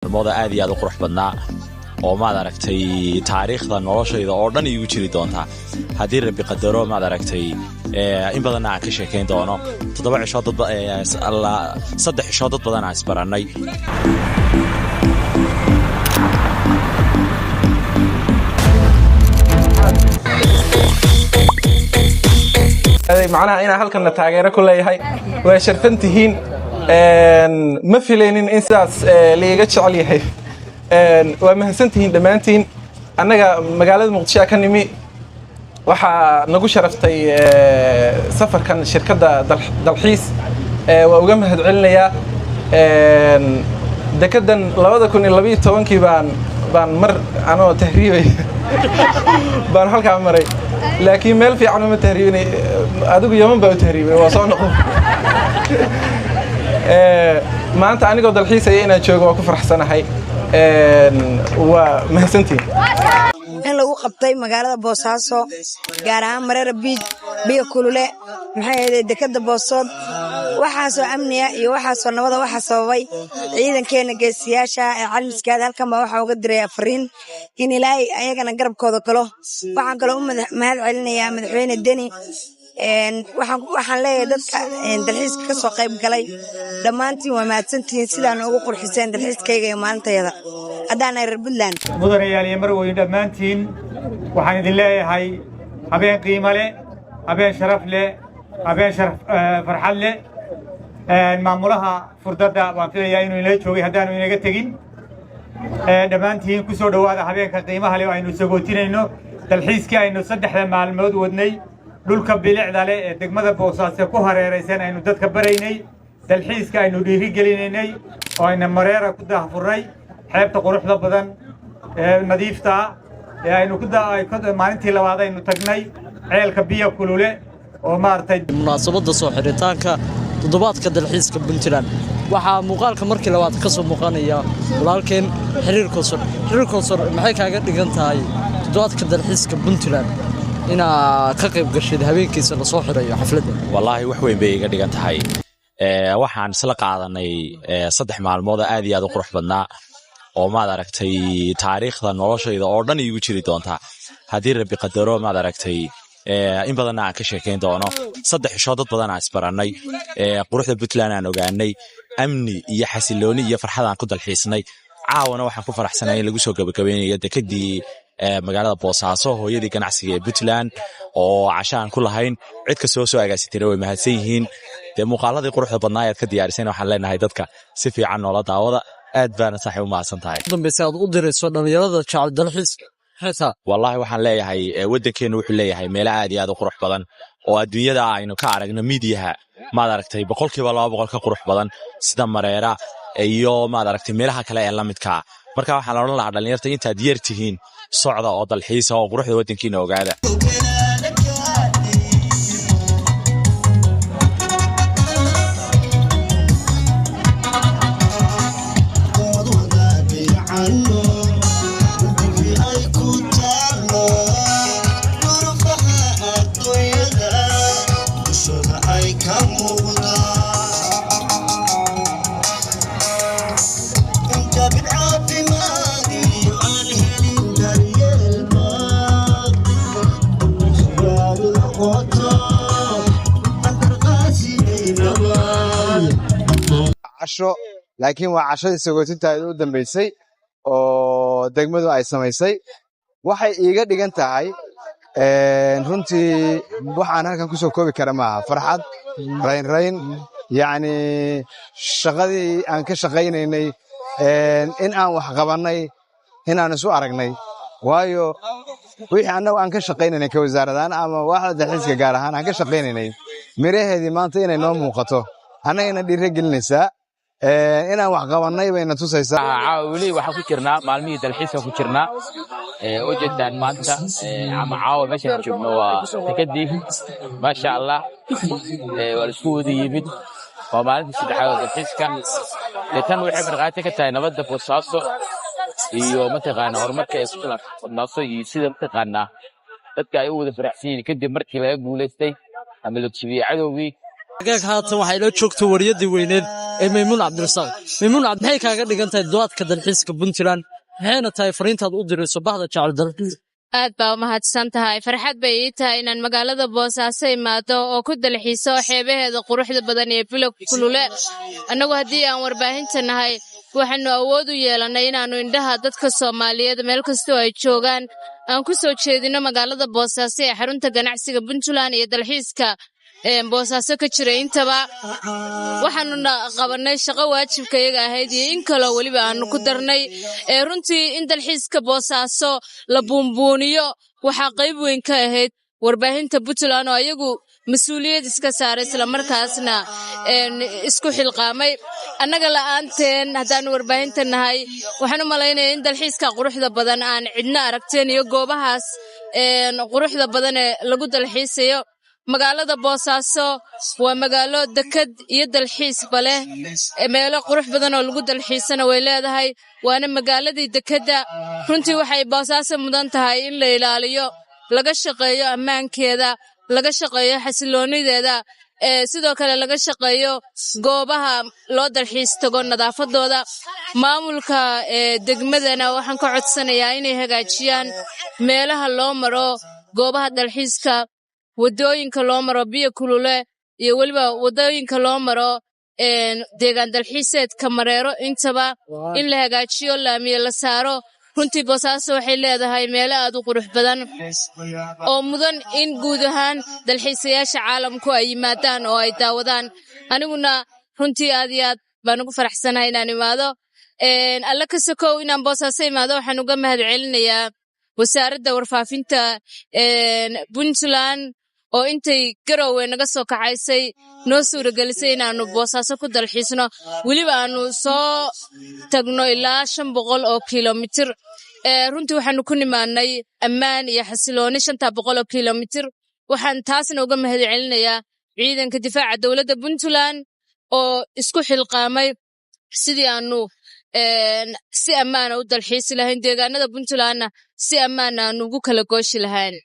الموضوع عادي هذا قرح بدنا oo ma aragtay taariikhda noloshayda oo dhan igu jiri doonta hadii rabbi qadaro ma aragtay in badan aan ka sheekeyn doono 7 cisho dad alla 3 cisho dad badan aan isbaranay macnaha ina halkan la taageero ku leeyahay way sharfantihiin ma filaynin in sidaas liiga jecel yahay waa mahadsantihiin dhammaantiin annaga magaalada muqdisho ka nimi waxaa nagu sharaftay safarkan shirkadda dalxiis waa uga mahadcelinayaa dekedan 2012 baan mar anoo tahriibay baan halkaa maray laakiin meel fiican uma tahriibinay adigu yaman baa u tahriibay waa soo noqon maanta anigoo dalxiisaya inaan joogo waa ku faraxsanahay waa mahadsantiin in lagu qabtay magaalada Boosaaso gaar ahaan Mareera biyo kulule maxay ahayd dekada Boosood waxaasoo amniya iyo waxaasoo nabada waxa sababay ciidankeena geesiyaasha ee caalamiskaada halkan baa waxa uga diray afariin in ilaahay ayagana garabkooda kalo waxaan kale u mahad celinayaa madaxweyne Deni waxaan leeyahay dadka dalxiiska ka soo qayb galay dhamaantiin waa mahadsantiin sidaan ugu qurxiseen dalxiiskayga iyo maalintayda hadaan ay reer Puntland mudanayaal iyo marweyn dhamaantiin waxaan idin leeyahay habeen qiimo leh habeen sharaf leh habeen farxad leh maamulaha furdada waan filayaa inuu ila joogay hadaan inaga tagin dhamaantiin ku soo dhawaada habeenka qiimaha leh aynu sagootinayno dalxiiska aynu 3 maalmood wadnay dhulka bilicda leh ee degmada Boosaaso ku hareeraysan aynu dadka baraynay dalxiiska aynu dhiiri gelinaynay oo ayna Mareera ku daahfuray xeebta quruxda badan ee nadiifta ee aynu ku maalintii labaad aynu tagnay ceelka biyo kulule oo maartay munaasabada soo xiritaanka toddobaadka dalxiiska Puntland waxa muuqaalka markii labaad ka soo muuqanaya walaalkeen xiriirkoosor maxay kaaga dhigan tahay toddobaadka dalxiiska Puntland ina ka qayb gashay habeenkiisa la soo xirayo xafladda wallahi wax weyn bay iga dhigan tahay waxaan isla qaadanay 3 maalmood aad iyo aad u qurux badnaa oo ma aragtay taariikhda noloshayda oo dhan igu jiri doonta hadii rabbi qadaro ma aragtay in badan aan ka sheekeyn doono 3 cisho dad badan aan isbaranay quruxda Puntland aan ogaanay amni iyo xasilooni iyo farxad aan ku dalxiisnay caawana waxaan ku faraxsanahay in lagu soo gabagabeynayo dekadii magaalada Boosaaso hooyadii ganacsiga ee Puntland oo cashaan ku lahayn cid ka soo agaasitay way mahadsan yihiin muuqaaladii quruxda badnaa ee ka diyaarisay waxaan leenahay dadka si fiican noola daawada aad baan saaxiib u maasan tahay dambeysay aad u dirayso dhalinyarada jecel dalxiiska wallahi waxaan leeyahay wadankeenu wuxuu leeyahay meel aad iyo aad u qurux badan oo adduunyada aynu ka aragno miidiyaha ma aragtay 200% ka qurux badan sida Mareera iyo ma aragtay meelaha kale ee la midka marka waxaan la oran lahaa dhalinyarta inta diyaar tihiin socda oo dalxiisa oo quruxda wadankiina ogaada laakiin waa cashadii sagootintaada u dambeysay oo degmadu ay samaysay waxay iiga dhigan tahay runtii waxaan halkan ku soo koobi kara maaha farxad rayn yacni shaqadii aan ka shaqaynaynay in aan wax qabannay inaan isu aragnay waayo wixii annagu aan ka shaqaynaynay ka wasaaradan ama waaxda dalxiiska gaar ahaan aan ka shaqaynaynay miraheedii maanta inay noo muuqato annagana dhiira gelinaysaa inaan wax qabanay bayna tusaysaa wali waxa ku jirnaa maalmihii dalxiiska ku jirnaa oo jeedaan maanta ama caawa meesha joogno waa takadii ma sha Allah waa isku wada yimid waa maalintii saddexaad dalxiiska tan waxay farqaatay ka tahay nabadda Boosaaso iyo mataqaana horumarka ee Boosaaso iyo sida mataqaana dadka ay u wada faraxsan yihiin kadib markii laga guuleystay ama la jibiyay cadowgii haatan waxay la joogto wariyadii weyneed maymuun cabdirasaaq maymuun maxay kaaga dhigan tahay toddobaadka dalxiiska puntland maxayna tahay fariintaad u dirayso bahda jecel dalxiis aad baa umahadsan tahay farxad bay ii tahay inaan magaalada boosaaso imaado oo ku dalxiiso xeebaheeda quruxda badan ee bilo kulule annagu haddii aan warbaahinta nahay waxaanu awood u yeelanay inaannu indhaha dadka soomaaliyeed meel kastoo ay joogaan aan ku soo jeedino magaalada boosaaso ee xarunta ganacsiga puntland iyo dalxiiska boosaaso ka jira intaba waxaanuna qabanay shaqo waajibka iyaga ahayd iyo in kaloo weliba aanu ku darnay runtii in dalxiiska boosaaso la buunbuuniyo waxaa qayb weyn ka ahayd warbaahinta puntland oo ayagu mas-uuliyad iska saaray islamarkaasna isku xilqaamay annaga la'aanteen haddaanu warbaahinta nahay waxaan u malaynaya in dalxiiska quruxda badan aan cidna aragteen iyo goobahaas quruxda badan ee lagu dalxiisayo magaalada boosaaso waa magaalo dekad iyo dalxiisba leh meelo qurux badan oo lagu dalxiisana way leedahay waana magaaladii dekedda runtii waxay boosaaso mudan tahay in la ilaaliyo laga shaqeeyo ammaankeeda laga shaqeeyo xasiloonideeda sidoo kale laga shaqeeyo goobaha loo dalxiis tago nadaafadooda maamulka degmadana waxaan ka codsanayaa inay hagaajiyaan meelaha loo maro goobaha dalxiiska wadooyinka loo maro biyo kulule iyo weliba wadooyinka loo maro deegaan dalxiiseedka mareero intaba in la hagaajiyo laamiye la saaro runtii boosaaso waxay leedahay meelo aad u qurux badan oo mudan in guud ahaan dalxiisayaasha caalamku ay yimaadaan oo ay daawadaan aniguna runtii aad iyo aad baan ugu faraxsanahay inaan imaado alla ka sokow inaan boosaaso imaado waxaan uga mahad celinayaa wasaaradda warfaafinta puntland oo intay garowe naga soo kacaysay noo suuragelisay inaannu boosaaso ku dalxiisno weliba aannu soo tagno ilaa 500 oo kilomitir runtii waxaannu ku nimaannay ammaan iyo xasilooni 500 oo kilomitir waxaan taasna uga mahad celinayaa ciidanka difaaca dowladda puntland oo isku xilqaamay sidii aannu si ammaana u dalxiisi lahayn deegaanada puntlandna si ammaana aannu ugu kala gooshi lahayn